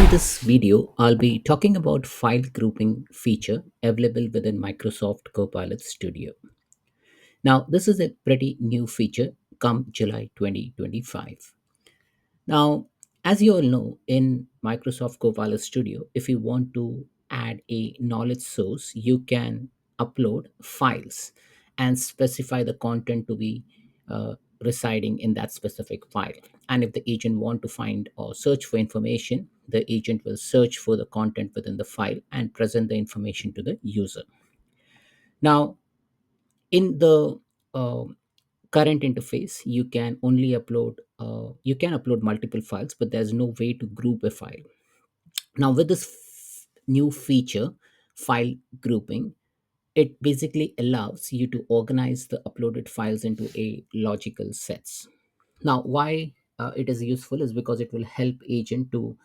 In this video, I'll be talking about file grouping feature available within Microsoft Copilot Studio. Now, this is a pretty new feature come July 2025. Now, as you all know, in Microsoft Copilot Studio, if you want to add a knowledge source, you can upload files and specify the content to be residing in that specific file. And if the agent want to find or search for information, the agent will search for the content within the file and present the information to the user. Now, in the uh, current interface, you can upload multiple files, but there's no way to group a file. Now with this new feature, file grouping, it basically allows you to organize the uploaded files into a logical sets. Now why it is useful is because it will help agent to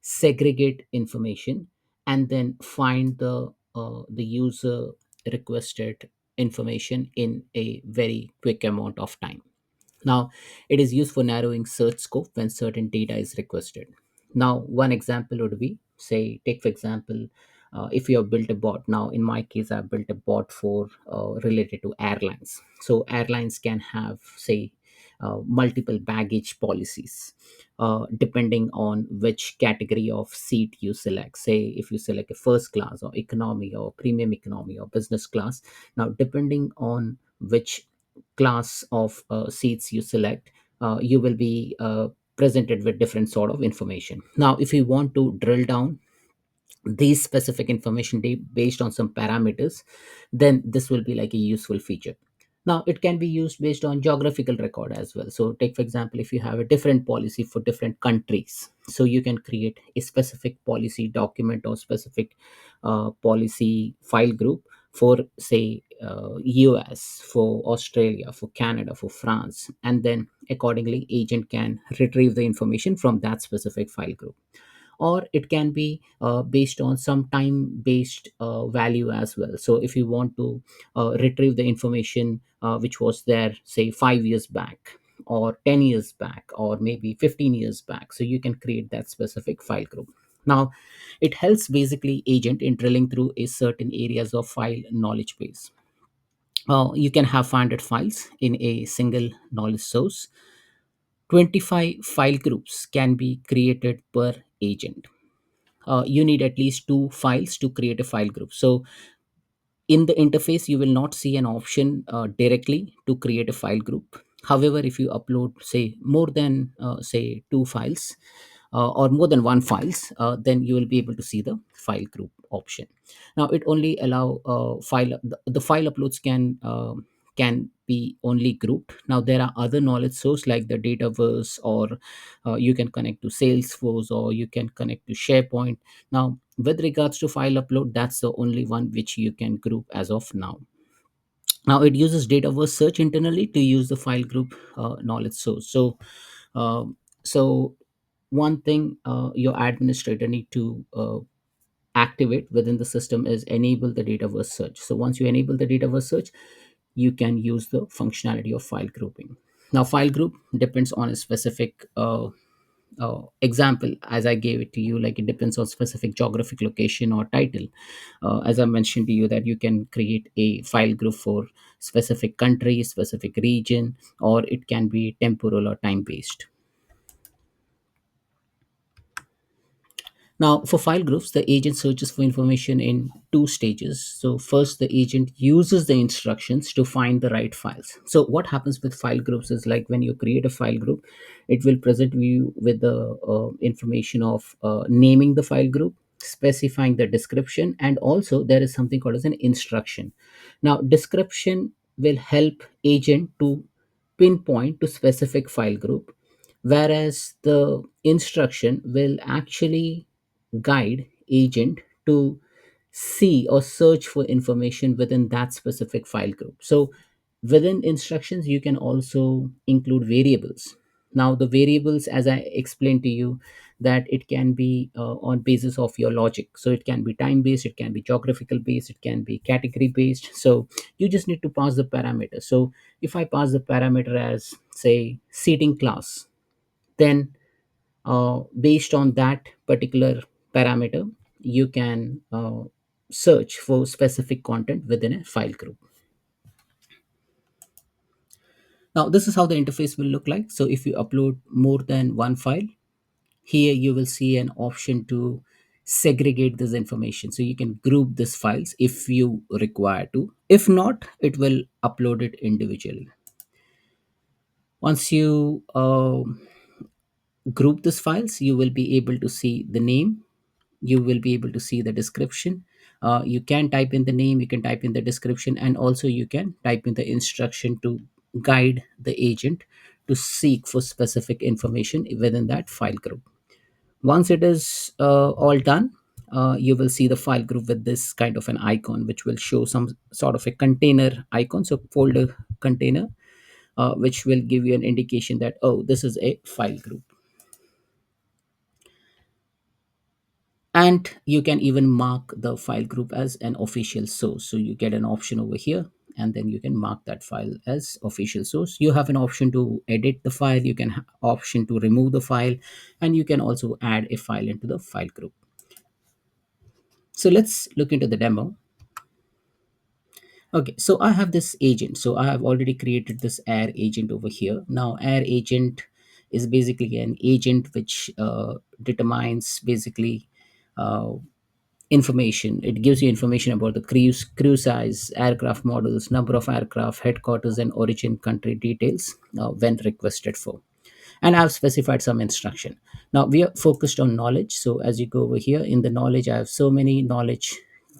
segregate information and then find the user requested information in a very quick amount of time. Now, it is used for narrowing search scope when certain data is requested. Now, one example would be, say, take for example, if you have built a bot. Now, in my case, I've built a bot for related to airlines. So, airlines can have, say, multiple baggage policies depending on which category of seat you select. Say, if you select a first class or economy or premium economy or business class. Now, depending on which class of seats you select, you will be presented with different sort of information. Now if you want to drill down these specific information based on some parameters, then this will be like a useful feature. Now it can be used based on geographical record as well. So take for example, if you have a different policy for different countries, so you can create a specific policy document or specific policy file group for, say, US, for Australia, for Canada, for France, and then accordingly agent can retrieve the information from that specific file group. Or it can be based on some time based value as well. So if you want to retrieve the information which was there, say, 5 years back or 10 years back or maybe 15 years back, so you can create that specific file group. Now it helps basically agent in drilling through a certain areas of file knowledge base. You can have 500 files in a single knowledge source. 25 file groups can be created per agent. You need at least two files to create a file group. So in the interface you will not see an option directly to create a file group. However, if you upload, say, more than say two files or more than one files, then you will be able to see the file group option. Now it only allow the file uploads can be only grouped. Now there are other knowledge source like the Dataverse, or you can connect to Salesforce, or you can connect to SharePoint. Now with regards to file upload, that's the only one which you can group as of now. Now it uses Dataverse search internally to use the file group knowledge source. So one thing your administrator need to activate within the system is enable the Dataverse search. So once you enable the Dataverse search, you can use the functionality of file grouping. Now file group depends on a specific example as I gave it to you, like it depends on specific geographic location or title. As I mentioned to you, that you can create a file group for specific country, specific region, or it can be temporal or time based. Now, for file groups, the agent searches for information in two stages. So, first, the agent uses the instructions to find the right files. So, what happens with file groups is, like when you create a file group, it will present you with the information of naming the file group, specifying the description, and also there is something called as an instruction. Now, description will help agent to pinpoint to specific file group, whereas the instruction will actually guide agent to see or search for information within that specific file group. So within instructions you can also include variables. Now the variables, as I explained to you, that it can be on basis of your logic. So it can be time based, it can be geographical based, it can be category based. So you just need to pass the parameter. So if I pass the parameter as, say, seating class, then based on that particular parameter, you can search for specific content within a file group. Now, this is how the interface will look like. So if you upload more than one file, here you will see an option to segregate this information. So you can group these files if you require to. If not, it will upload it individually. Once you group these files, you will be able to see the name, you will be able to see the description. You can type in the name, you can type in the description, and also you can type in the instruction to guide the agent to seek for specific information within that file group. Once it is all done, you will see the file group with this kind of an icon, which will show some sort of a container icon, so folder container, which will give you an indication that, oh, this is a file group. And you can even mark the file group as an official source. So you get an option over here, and then you can mark that file as official source. You have an option to edit the file, you can option to remove the file, and you can also add a file into the file group. So let's look into the demo. Okay, so I have this agent. So I have already created this air agent over here. Now, air agent is basically an agent which determines basically uh, information. It gives you information about the crew size, aircraft models, number of aircraft, headquarters, and origin country details when requested for. And I've specified some instruction. Now we are focused on knowledge. So as you go over here in the knowledge, I have so many knowledge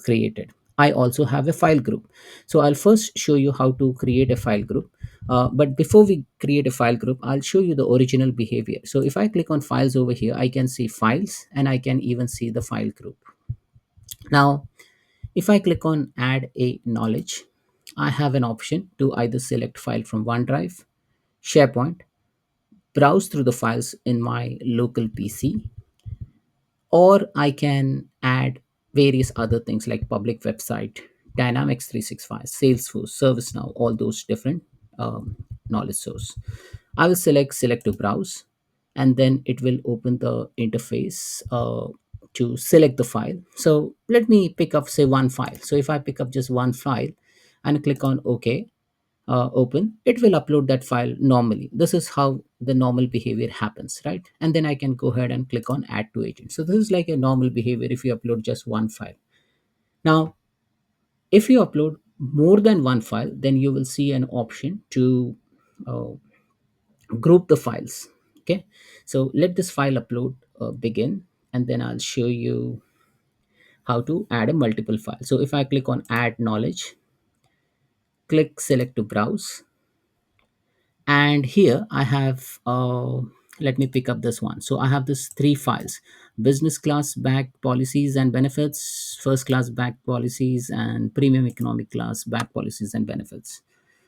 created. I also have a file group. So I'll first show you how to create a file group. But before we create a file group, I'll show you the original behavior. So if I click on files over here, I can see files and I can even see the file group. Now, if I click on add a knowledge, I have an option to either select file from OneDrive, SharePoint, browse through the files in my local PC, or I can add various other things like public website, Dynamics 365, Salesforce, ServiceNow, all those different knowledge source. I will select to browse, and then it will open the interface to select the file. So let me pick up say one file. So if I pick up just one file and click on OK, open, it will upload that file normally. This is how the normal behavior happens, right? And then I can go ahead and click on add to agent. So this is like a normal behavior if you upload just one file. Now, if you upload more than one file, then you will see an option to uh, group the files. Okay, so let this file upload begin, and then I'll show you how to add a multiple file. So if I click on add knowledge, click select to browse, and here I have let me pick up this one. So I have this three files: business class bag policies and benefits, first class bag policies, and premium economic class bag policies and benefits.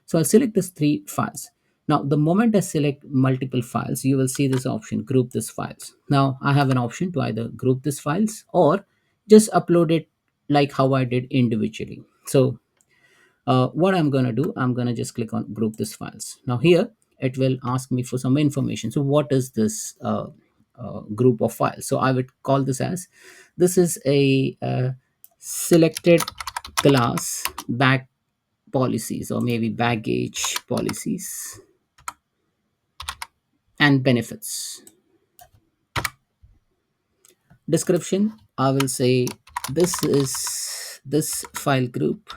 So I'll select these three files. Now the moment I select multiple files, you will see this option group these files. Now I have an option to either group these files or just upload it like how I did individually. So what I'm going to do, I'm going to just click on group these files. Now here it will ask me for some information. So what is this group of files? So I would call this as, this is a selected class bag policies, or maybe baggage policies and benefits. Description, I will say this file group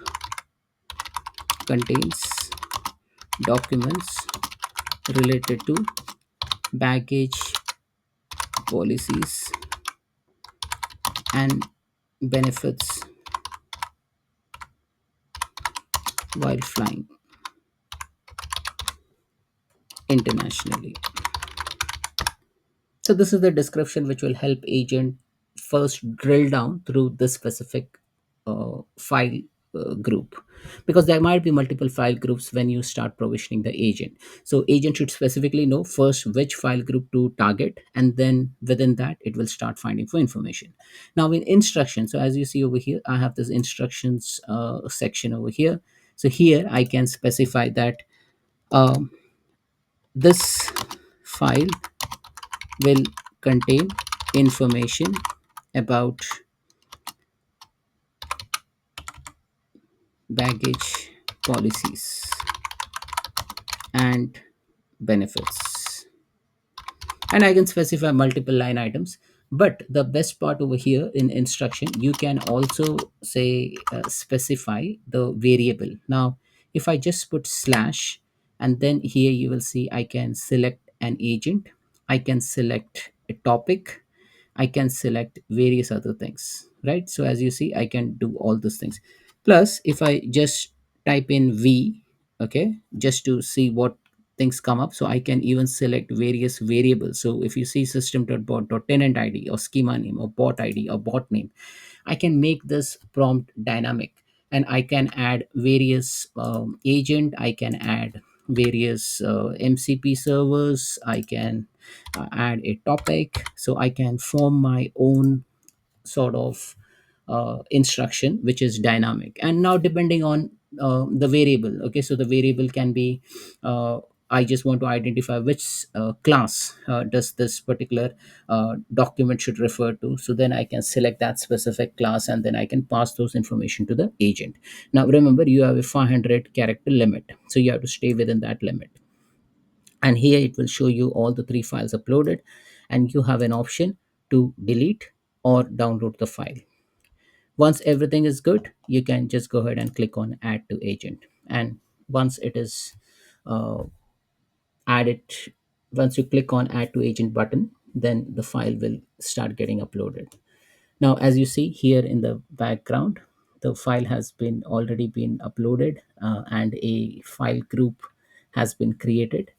contains documents related to baggage policies and benefits while flying internationally. So this is the description which will help agent first drill down through this specific file group, because there might be multiple file groups when you start provisioning the agent. So agent should specifically know first which file group to target, and then within that it will start finding for information. Now in instructions, so as you see over here, I have this instructions section over here. So here I can specify that this file will contain information about baggage policies and benefits. And I can specify multiple line items. But the best part over here in instruction, you can also say specify the variable. Now if I just put slash, and then here you will see I can select an agent, I can select a topic, I can select various other things, right? So as you see, I can do all those things. Plus, if I just type in V, okay, just to see what things come up, so I can even select various variables. So if you see system.bot.tenant ID or schema name or bot ID or bot name, I can make this prompt dynamic, and I can add various agent, I can add various MCP servers, I can add a topic, so I can form my own sort of instruction which is dynamic. And now depending on the variable, okay, so the variable can be I just want to identify which class does this particular document should refer to, so then I can select that specific class, and then I can pass those information to the agent. Now remember, you have a 500 character limit, so you have to stay within that limit. And here it will show you all the three files uploaded, and you have an option to delete or download the file. Once everything is good, you can just go ahead and click on add to agent. And once it is uh, added, once you click on add to agent button, then the file will start getting uploaded. Now as you see here in the background, the file has been already been uploaded, and a file group has been created,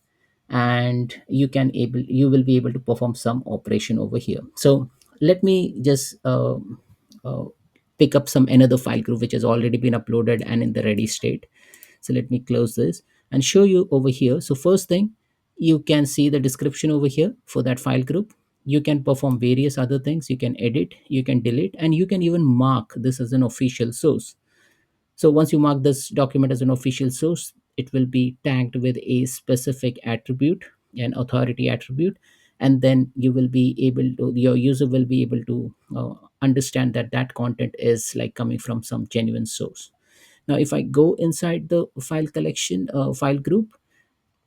and you will be able to perform some operation over here. So let me just uh, pick up some another file group which has already been uploaded and in the ready state. So let me close this and show you over here. So first thing, you can see the description over here for that file group. You can perform various other things, you can edit, you can delete, and you can even mark this as an official source. So once you mark this document as an official source, it will be tagged with a specific attribute, an authority attribute, and then you will be able to, your user will be able to understand that that content is like coming from some genuine source. Now if I go inside the file collection, file group,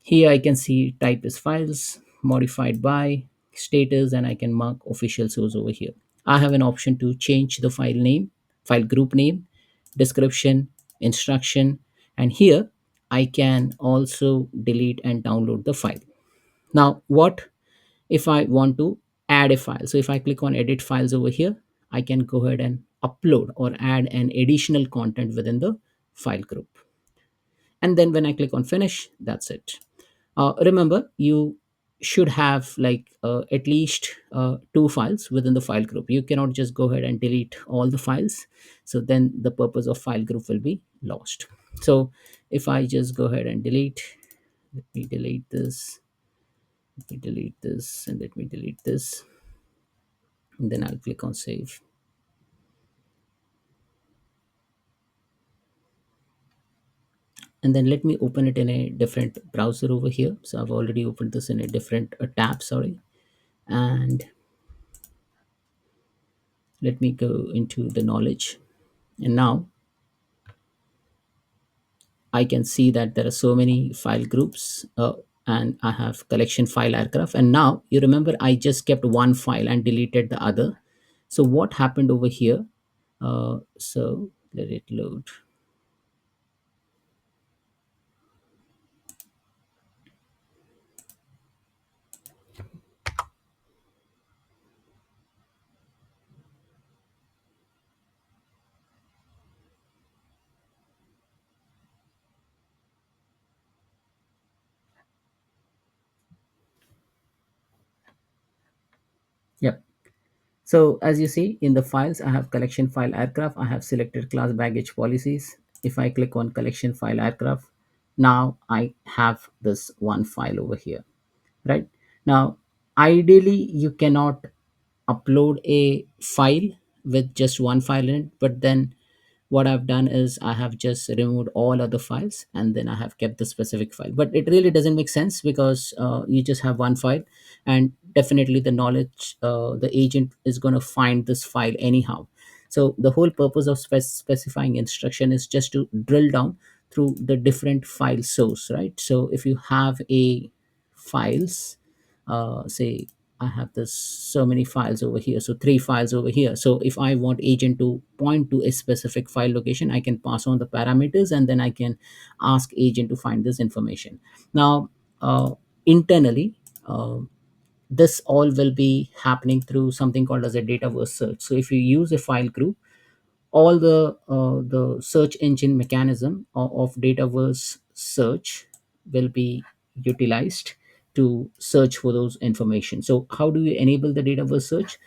here I can see type is files, modified by, status, and I can mark official source over here. I have an option to change the file name, file group name, description, instruction, and here I can also delete and download the file. Now, what if I want to add a file? So if I click on edit files over here, I can go ahead and upload or add an additional content within the file group. And then when I click on finish, that's it. Remember, you should have like at least two files within the file group. You cannot just go ahead and delete all the files, so then the purpose of file group will be lost. So if I just go ahead and delete, let me delete this, let me delete this, and let me delete this, and then I'll click on save. And then let me open it in a different browser over here. So I've already opened this in a different tab, sorry. And let me go into the knowledge. And now I can see that there are so many file groups, and I have collection file aircraft. And now you remember I just kept one file and deleted the other. So what happened over here? So let it load. Yep. So as you see in the files, I have collection file aircraft. I have selected class baggage policies. If I click on collection file aircraft, now I have this one file over here, right? Now, ideally, you cannot upload a file with just one file in it, but then what I've done is I have just removed all other files, and then I have kept the specific file. But it really doesn't make sense because you just have one file, and definitely the knowledge, the agent is going to find this file anyhow. So the whole purpose of specifying instruction is just to drill down through the different file source, right? So if you have a files, say I have this so many files over here, so three files over here. So if I want agent to point to a specific file location, I can pass on the parameters, and then I can ask agent to find this information. Now, internally, this all will be happening through something called as a Dataverse search. So if you use a file group, all the search engine mechanism of Dataverse search will be utilized to search for those information. So how do you enable the Dataverse search?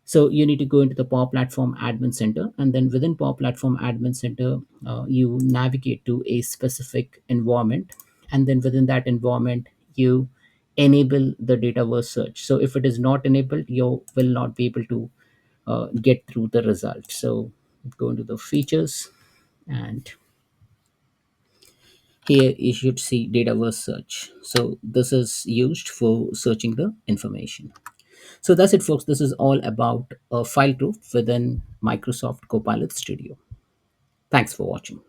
So you need to go into the Power Platform Admin Center, and then within Power Platform Admin Center, you navigate to a specific environment, and then within that environment, you enable the Dataverse search. So if it is not enabled, you will not be able to get through the result. So go into the features, and here you should see Dataverse search. So this is used for searching the information. So that's it, folks. This is all about a file group within Microsoft Copilot Studio. Thanks for watching.